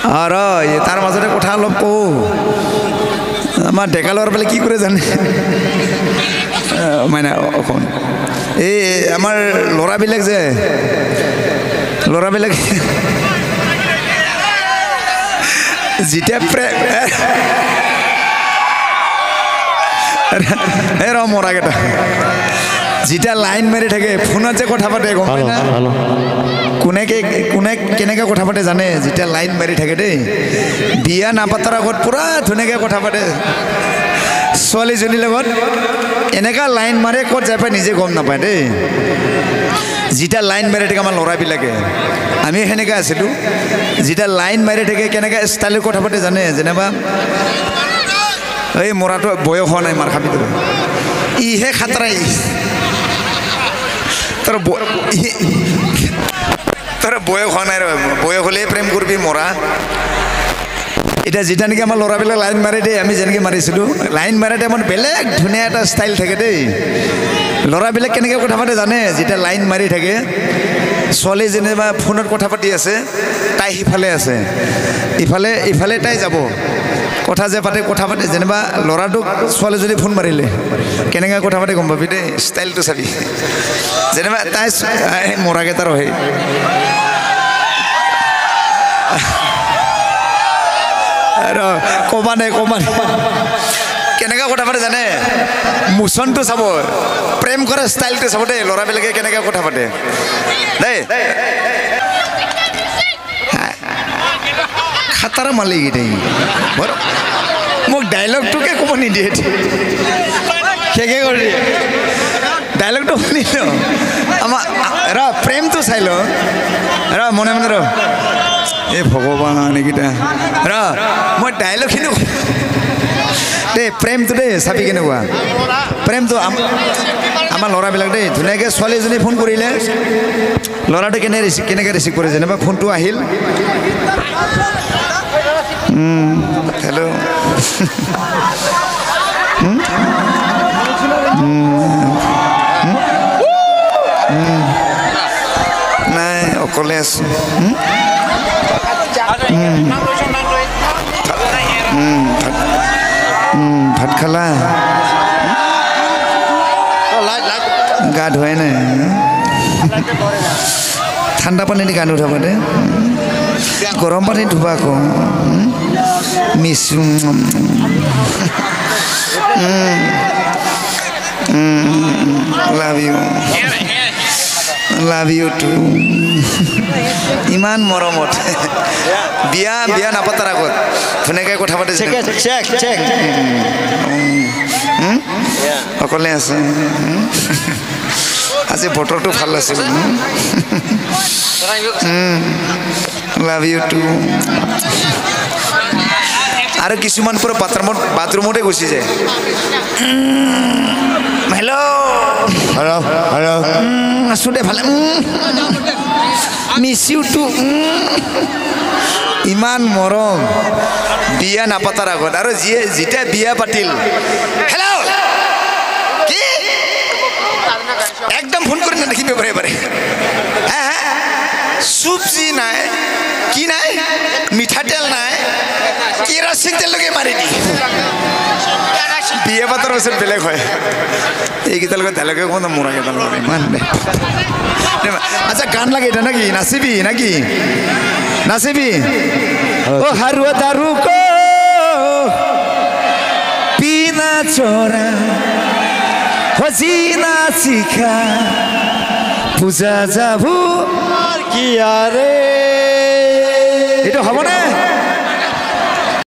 তাৰ মাজতে কথা অলপ কওঁ আমাৰ ডেকা ল'ৰা বোলে কি কৰে জানে মানে অকণ এই আমাৰ ল'ৰাবিলাক যে ল'ৰাবিলাক যেতিয়া মৰাকেইটা যেতিয়া লাইন মাৰি থাকে ফোনত যে কথা পাতে গম পাই না কোনে কেনেকৈ কথা পাতে জানে যেতিয়া লাইন মাৰি থাকে দেই বিয়া নাপাতাৰ আগত পুৰা ধুনীয়াকৈ কথা পাতে ছোৱালীজনীৰ লগত এনেকুৱা লাইন মাৰে ক'ত যাই পাই নিজে গম নাপায় দেই যেতিয়া লাইন মাৰি থাকে আমাৰ ল'ৰাবিলাকে আমি সেনেকৈ আছিলোঁ যেতিয়া লাইন মাৰি থাকে কেনেকৈ ষ্টাইলত কথা পাতে জানে যেনিবা এই মৰাটো বয়স হোৱা নাই মাৰ খাবি ইহে খাতৰাই তোৰ বয়স হোৱা নাই বয়স হ'লেই প্ৰেম কৰিবি মৰা এতিয়া যেতিয়া নেকি আমাৰ ল'ৰাবিলাক লাইন মাৰে দেই আমি যেনেকৈ মাৰিছিলোঁ লাইন মাৰে টাইমত বেলেগ ধুনীয়া এটা ষ্টাইল থাকে দেই ল'ৰাবিলাক কেনেকৈ কথা পাতে জানে যেতিয়া লাইন মাৰি থাকে ছোৱালী যেনিবা ফোনত কথা পাতি আছে তাই সিফালে আছে ইফালে তাই যাব কথা যে পাতে কথা পাতে যেনিবা ল'ৰাটোক ছোৱালীজনী ফোন মাৰিলে কেনেকৈ কথা পাতে গম পাবি দেই ষ্টাইলটো চাবি যেনিবা তাই মৰাকেইটা ৰহে কমা নাই কেনেকৈ কথা পাতে জানে মোচনটো চাব প্ৰেম কৰা ষ্টাইলটো চাব দেই ল'ৰাবিলাকে কেনেকৈ কথা পাতে দেই খাতাৰ মালিক দেই মোক ডাইলগটোকে ক'ব নিদিয়ে শেষে কৰি ডাইলগটো শুনিল আমাৰ প্ৰেমটো চাই ল মনে মনে এই ভগৱান এইকেইটা মই ডাইলগখিনি দেই প্ৰেমটো দেই চাবি কেনেকুৱা প্ৰেমটো আমাৰ ল'ৰাবিলাক দেই ধুনীয়াকৈ ছোৱালীজনী ফোন কৰিলে ল'ৰাটো কেনেকৈ ৰিচিভ কৰে যেনিবা ফোনটো আহিল হেল্ল' নাই অকলে আছোঁ ভাত খালা গা ধুৱাই নাই ঠাণ্ডা পানী দি গা নুঠাবা দে গৰম পানী ধুবা আকৌ মিছো লাভ ইউ টু ইমান মৰমত বিয়া নাপাতাৰ আগত ধুনীয়াকৈ কথা পাতে অকলে আছে আজি বতৰটো ভাল আছিল লাভ ইউ টু আৰু কিছুমান পুৰা বাথৰুমতে গুচি যায় হেল্ল' আছোঁ দে ভালে মিছ ইউ টু ইমান মৰম বিয়া নাপাতাৰ আগত আৰু যেতিয়া বিয়া পাতিল হেল্ল' কি একদম ফোন কৰি নেদেখিব পাৰে চব্জি নাই কি নাই মিঠাতেল নাই কেৰাচিন তেলকে মাৰি দি বিয়া পাতাৰ পিছত বেলেগ হয় এইকেইটাৰ লগত ডাইলগে কোন মৰাকেইটা লগত ইমান আচ্ছা গান লাগে এটা নাকি নাচিবি ও হাৰুৱা দাৰু কো পিনা চৰা হজিনা শিখা পূজা যাবো কি আৰে